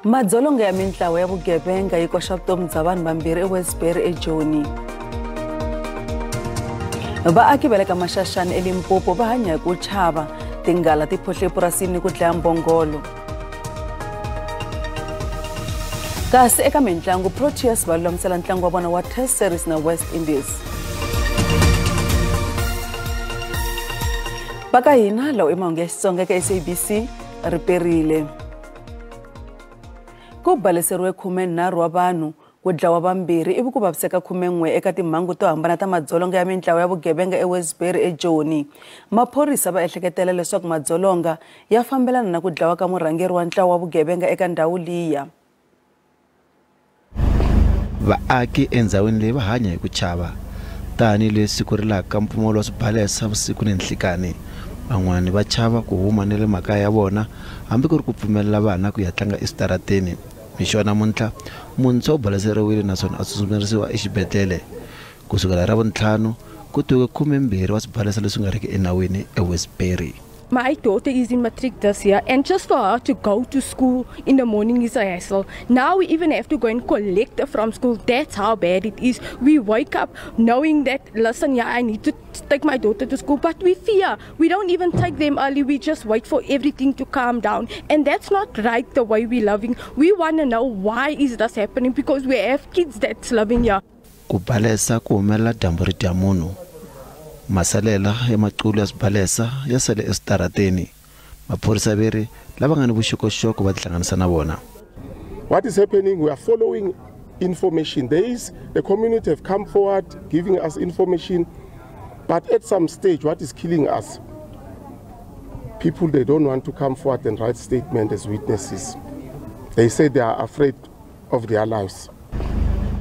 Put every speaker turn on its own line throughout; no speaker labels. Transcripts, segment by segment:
Madzolonga ya mintlawa ya vugevenga yi koxa vutomi bya vanhu vambirhi eWestbury eJoni. Vaaki va le ka Maxaxani eLimpopo va hanya hi ku chava tinghala ti phohle epurasini ni ku dlaya mbhongolo. Kasi eka mitlangu Proteas va lulamisela ntlangu wa vona wa Test Series na West Indies. Baka hina lawa Mahungu ya Xitsonga eka SABC riperile. Ku baleseriwe 13 wa vanhu ku dlawa vambirhi ivi ku vaviseka 11 eka timhangu to hambana ta madzolonga ya mintlawa ya vugevenga eWestbury eJoni. Maphorisa va ehleketela leswaku madzolonga ya fambelana na ku dlawa ka murhangeri wa ntlawa wa vugevenga eka ndhawu liya.
Vaaki endzhawini leyi va hanya hi ku chava tani leswi ku rilaka mpfumalo wa swibalesa vusiku ni nhlikani. Van'wani va chava ku huma ni le makaya ya vona hambi ku ri ku pfumelela vana ku ya tlanga esitarateni. Mixo namuntlha muntshwa u baleseriwile naswona a tsutsumisiwa exibedhlele. Kusukela Ravuntlhanu ku tuke 12 wa swibalesa leswi nga riki enawini eWestbury.
My daughter is in matric this year, and just for her to go to school in the morning is a hassle. Now we even have to go and collect her from school. That's how bad it is. We wake up knowing that, listen, yeah, I need to take my daughter to school, but we fear. We don't even take them early. We just wait for everything to calm down. And that's not right the way we're loving. We want to know why is this happening, because we have kids that's living here.
Kubalesa ku humelela dyambu ri dya munhu. Masalela ya maqulu ya swibalesa ya sale esitarateni. Maphorisa veri lava nga ni vuxokoxoko va tihlanganisa na vona.
What is happening? We are following information. There is the community have come forward giving us information, but at some stage what is killing us? People, they don't want to come forward and write statement as witnesses. They say they are afraid of their lives.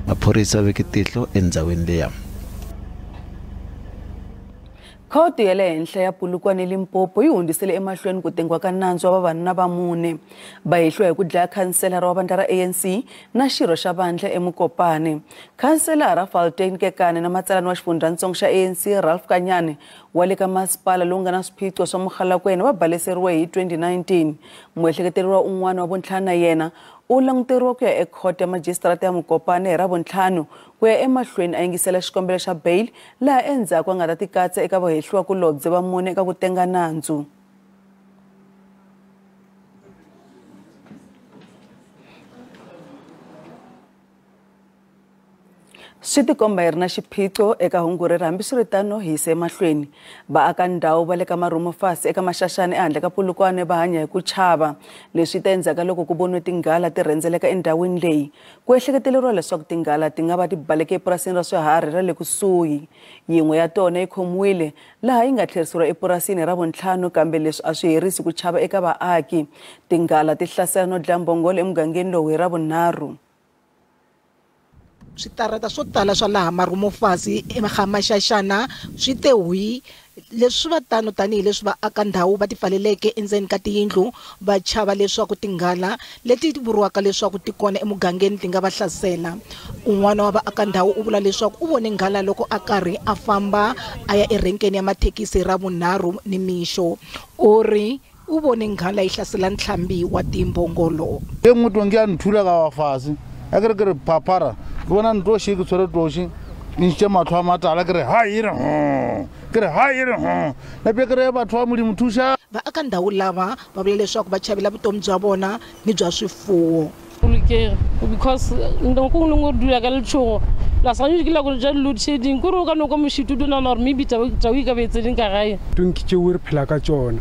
Maphorisa vekitihlo endzhawini leya.
Khoto ya le henhla ya Polokwane Limpopo yi hundisile emahlweni ku tengwa ka nandzu wa vavanuna va mune. Va hehliwa hi ku dlaya khanselara wa vandla ra ANC na xirho xa vandla eMokopane. Khanselara Faltein Kekane na matsalani wa xifundzatsongo xa ANC Ralph Kanyane wa le ka masipala lowu nga na swiphiqo swa mughalakweni va baleseriwe hi 2019. Muehleketeri wa un'wana wa vuntlhanu na yena u languteriwa ku ya ekhoto ya magistrate ya Mokopane hi Ravuntlhanu ku ya emahlweni a yingisela xikombelo xa bail laha endzhaku a nga ta tikatsa eka vahehliwa kulobye va mune eka ku tenga nandzu. Swi tikomba hi ri na xiphiqo eka hungu reri hambiswiritano hi yise emahlweni. Vaaka ndhawu va le ka Marumo Fasi eka Maxaxani ehandle ka Polokwane va hanya hi ku chava. Leswi ta endzhaku loko ku voniwe tinghala ti rhendzeleka endhawini leyi. Ku ehleketeleriwa leswaku tinghala ti nga va ti baleke epurasini ra swiharhi ra le kusuhi. Yin'we ya tona yi khomiwile laha yi nga tlheriseriwa epurasini ra Vuntlhanu, kambe leswi a swi herisi ku chava eka vaaki. Tinghala ti hlasela no dlaya mbhongolo emugangeni lowu hi Ravunharhu.
Switarata swo tala swa laha Marumo Fasi eMaxaxana swi te hui leswi va tanihi leswi va aka ndhawu va ti pfaleleke endzeni ka tiyindlu va chava leswaku tinghala leti vuriwaka leswaku ti kona emugangeni ti nga va hlasela. Un'wana wa vaaka ndhawu u vula leswaku u vone nghala loko a karhi a famba a ya erenkeni ya mathekisi ra Vunharhu ni mixo. U ri u vone nghala yi hlasela ntlhambi wa timbhongolo.
En'witwangi ya nthula ka wa Fasi a ke re papara bona ntlo shi ke tsore tloshi ni tse matlho a matala ke re ha ire ke re ha ire na pe ke re batho ba modimo thusha.
Vaaka ndhawu lava va vula leswaku va chavela vutomi bya vona ni bya swifuwo.
Because ndongo ngo dula ka letshogo la sa nyi ke la go ja load shedding go ro ka no ko moshitu na nor maybe tawi ka betse ding ka gae
tunki tse o re phela ka tsona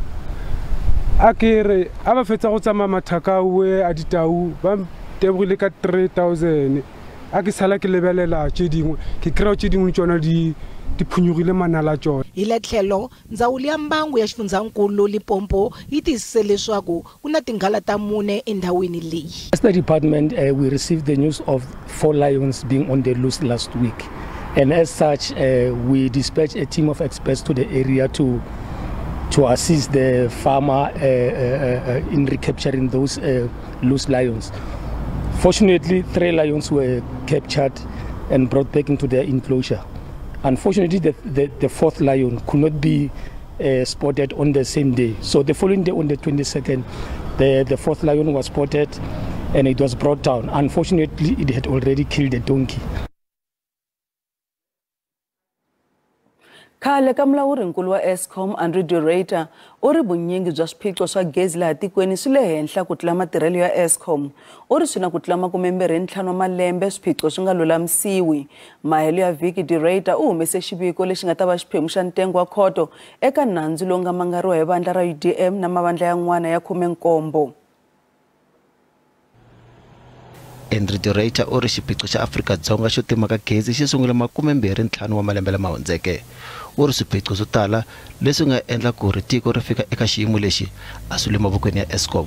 a ke re a ba fetsa go tsama mathaka we a ditau ba tebogile ka 3000 a ke sala ke lebelela tse dingwe ke kry tse dingwe tsona di phunyugile manala tsona.
Hi le tlhelo ndzawulo ya mbangu ya xifundzankulu Limpopo yi tiyisise leswaku ku na tinghala ta mune endhawini leyi.
As the department, we received the news of 4 lions being on the loose last week, and as such we dispatched a team of experts to the area to assist the farmer in recapturing those loose lions. Fortunately, 3 lions were captured and brought back into their enclosure. Unfortunately, the 4th lion could not be spotted on the same day. So the following day, on the 22nd, the 4th lion was spotted and it was brought down. Unfortunately, it had already killed a donkey.
Khale ka mulawurinkulu wa Eskom Andrew Durator u ri vunyingi bya swiphiqo swa gezi laha tikweni swi le henhla ku tlula matirhelo ya Eskom. U ri swi na ku tlula 25 wa malembe swiphiqo swi nga lulamisiwi. Mahelo ya vhiki Durator u humese xiviko lexi nga ta va xiphemu xa ntengo wa khoto eka nandzu lowu nga mangariwa hi vandla ra UDM na mavandla yan'wana ya 17.
Andrew Durator u ri xiphiqo xa Afrika-Dzonga xo tima ka gezi xi sungule 25 wa malembe lama hundzeke. U ri swiphiqo swo tala leswi nga endla ku ri tiko ri fika eka xiyimo lexi a swi le mavokweni ya Eskom.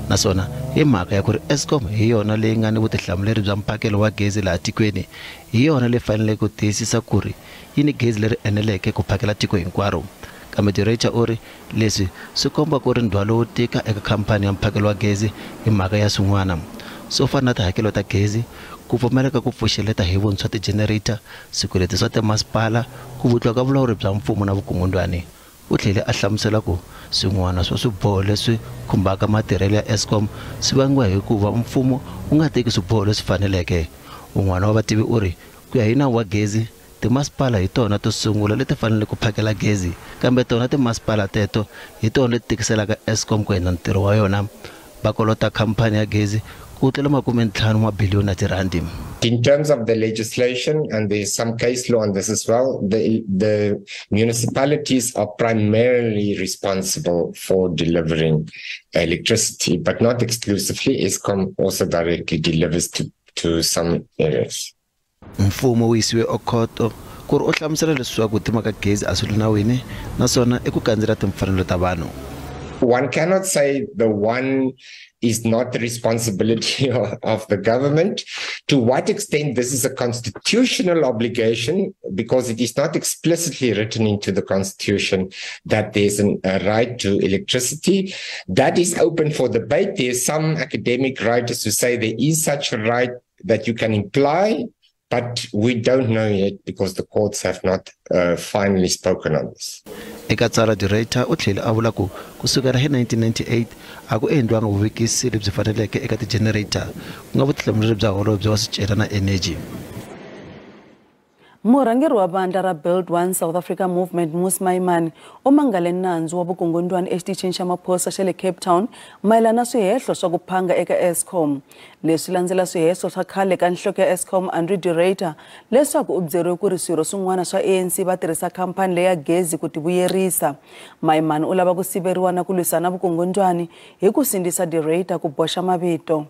Naswona hi mhaka ya ku ri Eskom hi yona leyi nga ni vutihlamuleri bya mphakelo wa gezi laha tikweni, hi yona leyi faneleke ku tiyisisa ku ri yi ni gezi leri eneleke ku phakela tiko hinkwaro. Kambe Durator u ri leswi swi komba ku ri ndhwalo wo tika eka khampani ya mphakelo wa gezi hi mhaka ya swin'wana swo fana na tihakelo ta gezi, ku pfumeleka ku pfuxeleta hi vuntshwa ti-generator, swikweleti swa timasipala, ku vutliwa ka vulawuri bya mfumo na vukungundwani. U tlhele a hlamusela ku swin'wana swa swiboho leswi khumbaka matirhelo ya Eskom swi vangiwa hikuva mfumo u nga teki swiboho leswi faneleke. Un'wana wa vativi u ri ku ya hi nawu wa gezi, timasipala hi tona to sungula leti fanele ku phakela gezi, kambe tona timasipala teto hi tona leti tikiselaka Eskom ku endla ntirho wa yona. Va kolota khampani ya gezi ku tlula 50 billion randi.
In terms of the legislation, and there's some case law on this as well, the municipalities are primarily responsible for delivering electricity, but not exclusively. Eskom also directly delivers to some areas.
Mfumo wu yisiwe ekhoto ku ri u hlamusela leswaku tima ka gezi a swi nawini naswona i ku kandzela timfanelo ta vanhu.
One cannot say the one is not the responsibility of the government. To what extent this is a constitutional obligation, because it is not explicitly written into the Constitution that there's a right to electricity. That is open for debate. There's some academic writers who say there is such a right that you can imply, but we don't know yet because the courts have not finally spoken on this.
Eka tsara Durator u tlhela a vula ku kusukela hi 1998 a ku endliwanga vuvekisi lebyi faneleke eka ti-generator ku nga vutihlamuleri bya holobye wa swicela na energy.
Murhangeri wa vandla ra Build One South Africa Movement Mus Maimane u mangale nandzu wa vukungundwani exitichini xa maphorisa xa le Cape Town mayelana na swihehlo swa ku phanga eka Eskom. Leswi landzela swihehlo swa khale ka nhloko ya Eskom Andrew Durator leswaku u byeriwe ku ri swirho swin'wana swa ANC va tirhisa khampani leya gezi ku tivuyerisa. Maimane u lava ku siveriwa na ku lwisana vukungundwani hi ku sindzisa Durator ku boxa mavito.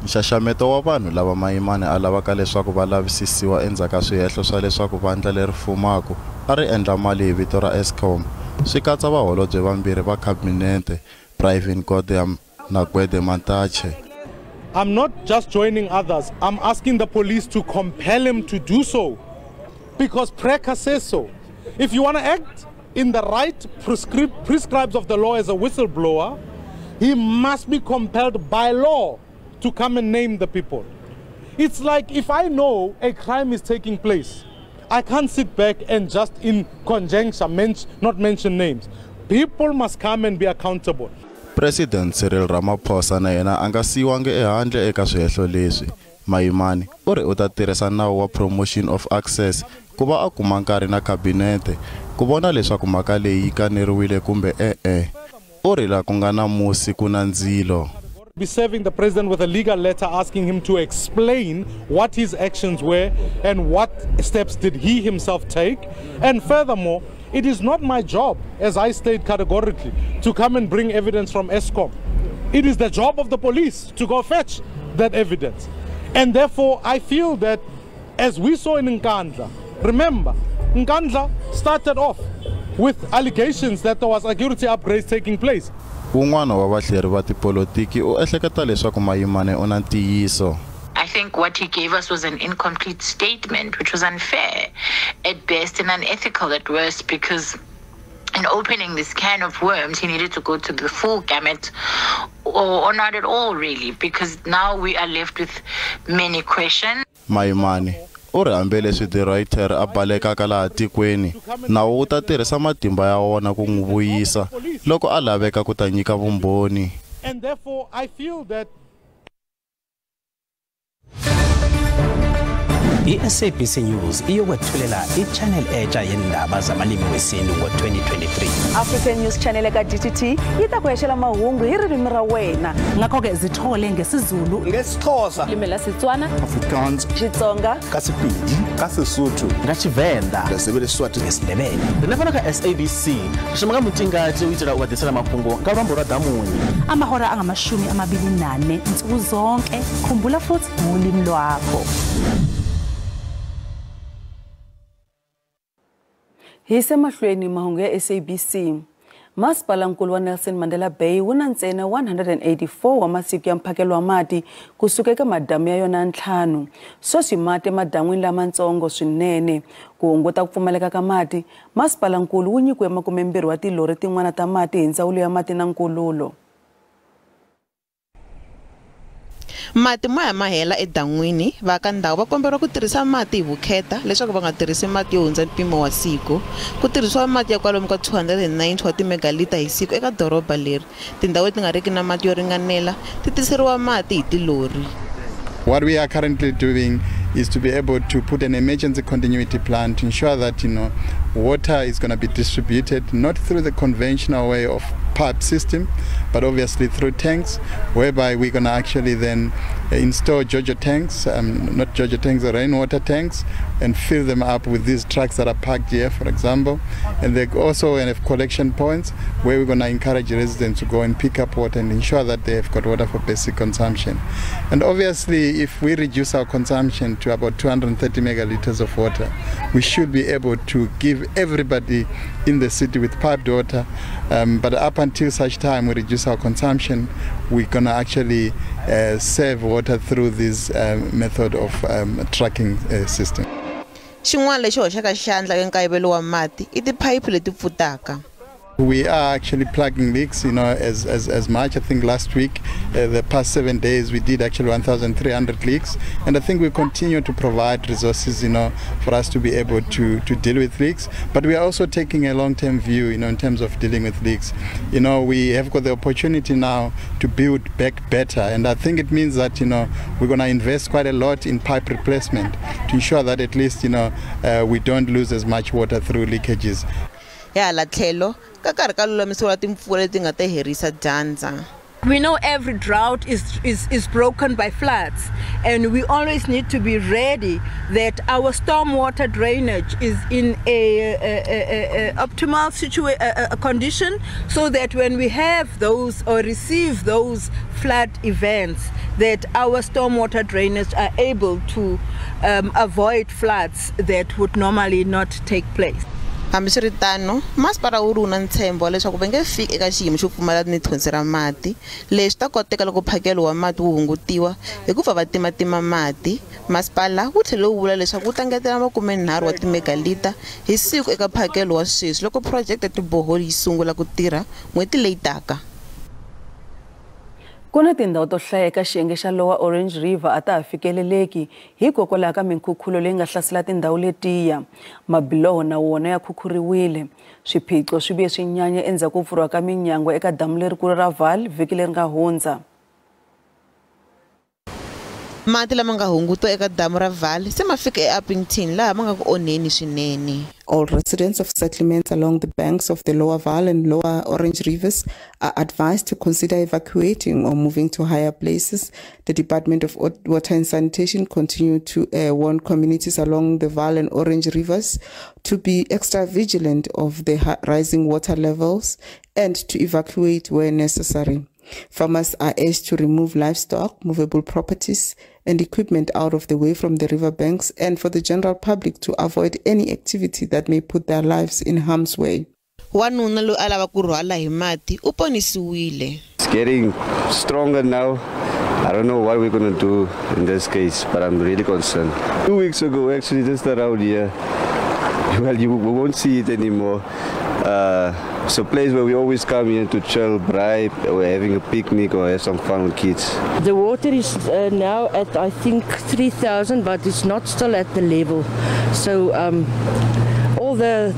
Nxaxameto wa vanhu lava Maimane a lavaka leswaku va lavisisiwa endzhaku ka swihehlo swa leswaku vandla leri fumaku a ri endla mali hi vito ra Eskom swi katsa vaholobye vambirhi va kabinete Pravin Gordhan na Gwede Mantashe.
I'm not just joining others, I'm asking the police to compel him to do so because Preka says so. If you want to act in the right prescribes of the law as a whistleblower, he must be compelled by law to come and name the people. It's like if I know a crime is taking place, I can't sit back and just in conjecture not mention names. People must come and be accountable.
President Cyril Ramaphosa na yena anga siwange ehandle eka swihehlo leswi. Maimane u ri u ta tirhisa nawu wa promotion of access ku va a kuma nkarhi na kabinete ku vona leswaku mhaka leyi yi kaneriwile kumbe u ri la ku nga na musi ku na ndzilo.
Be serving the president with a legal letter asking him to explain what his actions were and what steps did he himself take. And furthermore, it is not my job, as I state categorically, to come and bring evidence from Eskom. It is the job of the police to go fetch that evidence. And therefore, I feel that as we saw in Nkandla, remember, Nkandla started off with allegations that there was security upgrades taking place.
Un'wana wa vahleri va tipolitiki u ehleketa leswaku Maimane u na ntiyiso.
I think what he gave us was an incomplete statement, which was unfair at best and unethical at worst, because in opening this can of worms, he needed to go to the full gamut, or not at all really, because now we are left with many questions.
Maimane u ri hambi leswi Durator a balekaka laha tikweni nawu wu ta tirhisa matimba ya wona ku n'wi vuyisa loko a laveka ku ta nyika vumbhoni.
And therefore, I feel that
i-SABC News iyokwethulela i-channel entsha yendaba zabalimi wesintu ngo-2023.
African News Channel ka DTT itakuheshela mahungu hi ririmi ra wena.
Ngakho-ke zithole ngesiZulu,
ngesixhosa,
limi la Xitswana,
Afrikaans,
Xitsonga,
ka Sepedi, ka Sesotho,
nga Tshivenda,
Lesotho,
Lesindebele.
Rinafana ka SABC rishimaka mutingati uitela ukadisela makungu nga lwambo lwa damuni.
Amahora angama-24 nsuku zonke. Khumbula futhi ngolimi lwakho.
Hise mahlweni mahungu ya SABC. Masipala nkulu wa Nelson Mandela Bay wuna ntsena 184 wa masiku ya mphakelo wa mati kusuka eka madamu ya yona 5. Sweswi mati madamu lamantsongo swinene. Ku hunguta ku pfumaleka ka mati, masipala nkulu wu nyikiwe 20 wa tilori tin'wana ta mati hi ndzawulo ya mati na nkululo.
Mati ma ya mahela edan'wini, vaaka ndhawu va komberiwa ku tirhisa mati hi vukheta leswaku va nga tirhisi mati yo hundza mpimo wa siku. Ku tirhisiwa mati ya kwalomu ka 290 wa timegalita hi siku eka doroba leri. Tindhawu leti nga riki na mati yo ringanela ti tiseriwa mati hi tilori.
What we are currently doing is to be able to put an emergency continuity plan to ensure that, water is going to be distributed not through the conventional way of pipe system, but obviously through tanks, whereby we're going to actually then install JoJo tanks, not JoJo tanks, rainwater tanks, and fill them up with these trucks that are parked here, for example. And they also have collection points where we're going to encourage residents to go and pick up water and ensure that they have got water for basic consumption. And obviously, if we reduce our consumption to about 230 megaliters of water, we should be able to give everybody in the city with piped water. But up until such time we reduce our consumption, we're going to actually save water through this method of tracking system.
Xin'wana lexi hoxaka xandla eka nkayivelo wa mati i tiphayiphi leti pfutaka.
We are actually plugging leaks, as much. I think last week, the past 7 days, we did actually 1,300 leaks. And I think we continue to provide resources, for us to be able to deal with leaks. But we are also taking a long-term view, in terms of dealing with leaks. We have got the opportunity now to build back better. And I think it means that, we're going to invest quite a lot in pipe replacement to ensure that at least, we don't lose as much water through leakages.
We know every drought is broken by floods, and we always need to be ready that our stormwater drainage is in a optimal condition, so that when we have those or receive those flood events, that our stormwater drainage are able to avoid floods that would normally not take place.
Hambiswiritano, masipala wu ri wu na ntshembo leswaku va nge fiki eka xiyimo xo pfumala ni thonsi ra mati. Leswi ta koteka loko mphakelo wa mati wu hungutiwa hikuva va timatima mati. Masipala wu tlhela wu vula leswaku wu ta ngetela 30 wa timegalita hi siku eka mphakelo wa sweswi loko project ya tiboholi yi sungula ku tirha n'hweti leyi taka.
Kuna tindhawu to hlaya eka xiyenge xa Lower Orange River a ta ha fikeleleki hikokwalaho ka minkhukhulo leyi nga hlasela tindhawu letiya. Mabiloho na wona ya khukhuriwile. Swiphiqo swi vuye swi nyanya endzhaku ko pfuriwa ka minyango eka damu lerikulu ra Vaal vhiki leri nga hundza.
Mati lama nga hungutiwa eka damu ra Vaal se ma fika eUppington laha ma nga ku onheni swinene.
All residents of settlements along the banks of the Lower Vaal and Lower Orange Rivers are advised to consider evacuating or moving to higher places. The Department of Water and Sanitation continue to warn communities along the Vaal and Orange Rivers to be extra vigilant of the rising water levels and to evacuate where necessary. Farmers are urged to remove livestock, movable properties, and equipment out of the way from the riverbanks, and for the general public to avoid any activity that may put their lives in harm's way.
It's getting stronger now. I don't know what we're going to do in this case, but I'm really concerned. 2 weeks ago, actually, just around here, well, we won't see it anymore. It's a place where we always come here to chill, bribe, or having a picnic or have some fun with kids.
The water is now at, I think, 3,000, but it's not still at the level. So all the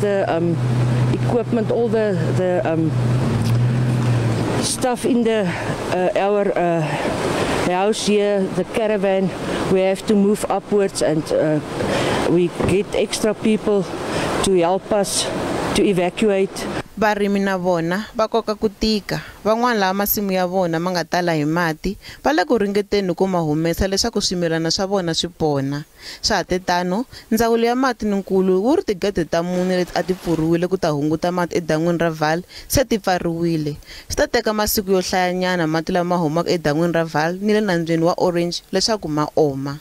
equipment, all the stuff in the our house here, the caravan. We have to move upwards, and we get extra people to help us to evacuate.
Varimi na vona va koka ku tika, van'wana lava masimu ya vona ma nga tala hi mati va le ku ringeteni ku ma humesa leswaku swimilana swa vona swi pona. Swa tetano ndzawulo ya mati ninkulu wu ri tigede ta mune leti a ti pfuriwile ku ta hunguta mati edan'wini ra Vaal se ti pfariwile. Swi ta teka masiku yo hlayanyana mati lama humaka edan'wini ra Vaal ni le nambyeni wa Orange leswaku ma oma.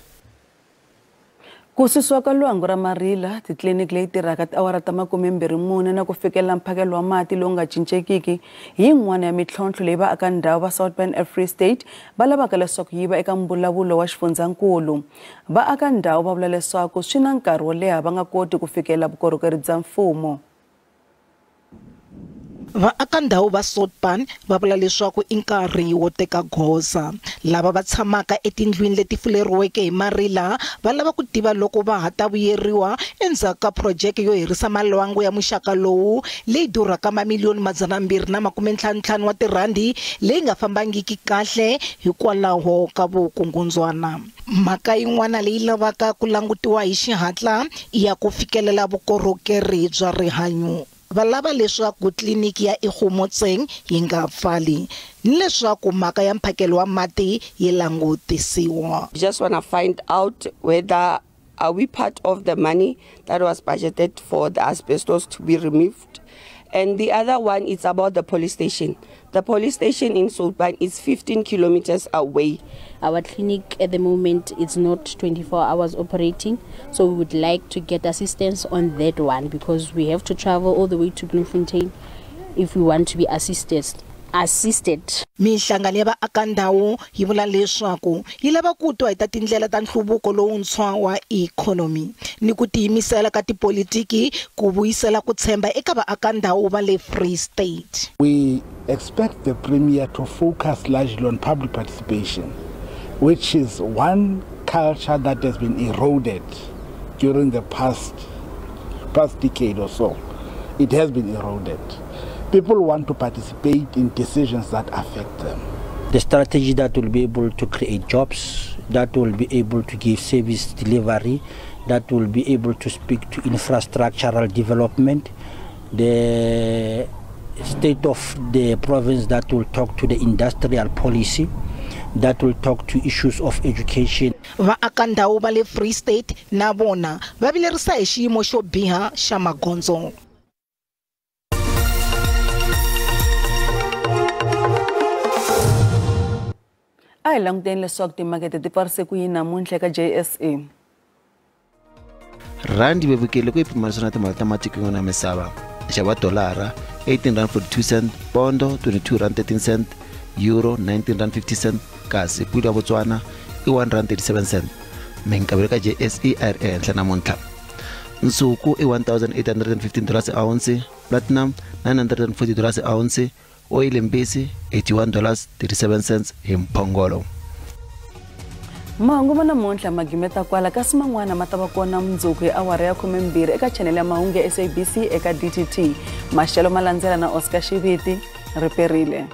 Ku susiwa ka lwangu ra marila titliliniki leyi tirhaka tiawara ta 24 na ku fikelela mphakelo wa mati lowu nga cincekiki hi yin'wana ya mitlhontlho leyi vaakandhawu va Southern Free State va lavaka leswaku yi va eka mbulavulo wa xifundzankulu. Vaakandhawu va vula leswaku swi na nkarhi wo leha va nga koti ku fikelela vukorhokeri bya mfumo.
Vaakandhawu va Southern va vula leswaku i nkarhi wo teka goza. Lava va tshamaka etindlwini leti fuleriweke hi marila va lava ku tiva loko va hata vuyeriwa endzhaku ka project yo herisa malwangu ya muxaka lowu leyi durhaka mamiliyoni 255 wa tirandi leyi nga fambangiki kahle hikwalaho ka vukungundzwana. Mhaka yin'wana leyi lavaka ku langutiwa hi xihatla i ya ku fikelela vukorhokeri bya rihanyo. Valava leswaku tliliniki ya Ikgomotseng yi nga pfali ni leswaku mhaka ya mphakelo wa mati yi langutisiwa.
Just want to find out whether are we part of the money that was budgeted for the asbestos to be removed. And the other one is about the police station. The police station in Sulpan is 15 kilometers away.
Our clinic at the moment is not 24 hours operating, so we would like to get assistance on that one because we have to travel all the way to Bloemfontein if we want to be assisted.
Mihlangano ya vaakandhawu yi vula leswaku yi lava ku twa hi ta tindlela ta nhluvuko lowuntshwa wa ikhonomi ni ku tiyimisela ka tipolitiki ku vuyisela ku tshemba eka vaakandhawu va le Free State.
We expect the Premier to focus largely on public participation, which is one culture that has been eroded during the past decade or so. It has been eroded. People want to participate in decisions that affect them.
The strategy that will be able to create jobs, that will be able to give service delivery, that will be able to speak to infrastructural development, the state of the province that will talk to the industrial policy, that will talk to issues of education.
Vaakandhawu va le Free State na vona va vilerisa hi xiyimo xo biha xa magondzo.
Ay languteni leswaku timakete ti pfarise ku yini namuntlha ka JSA.
Randi vevukile ku ipimanisa na timali ta matiko yin'wana ya misava. Nxavo wa dolara 18.42 cent, pondo 22.13 cent, euro 19.50 cent, kasi pula ya Botswana i 1.37 cent. Minkavelo ka JSA a ri ehenhla namuntlha. Nsuku i $1,815 a ounce, platinum $940 a ounce, oil mbisi $81.37 hi mphongolo.
Mahungu ma namuntlha magimeta kwala kasi man'wana ma ta va kona mundzuku hi awara ya 12 eka channel ya Mahungu ya SABC eka DTT. Maxelo malandzela na Oscar Xiviti riperile.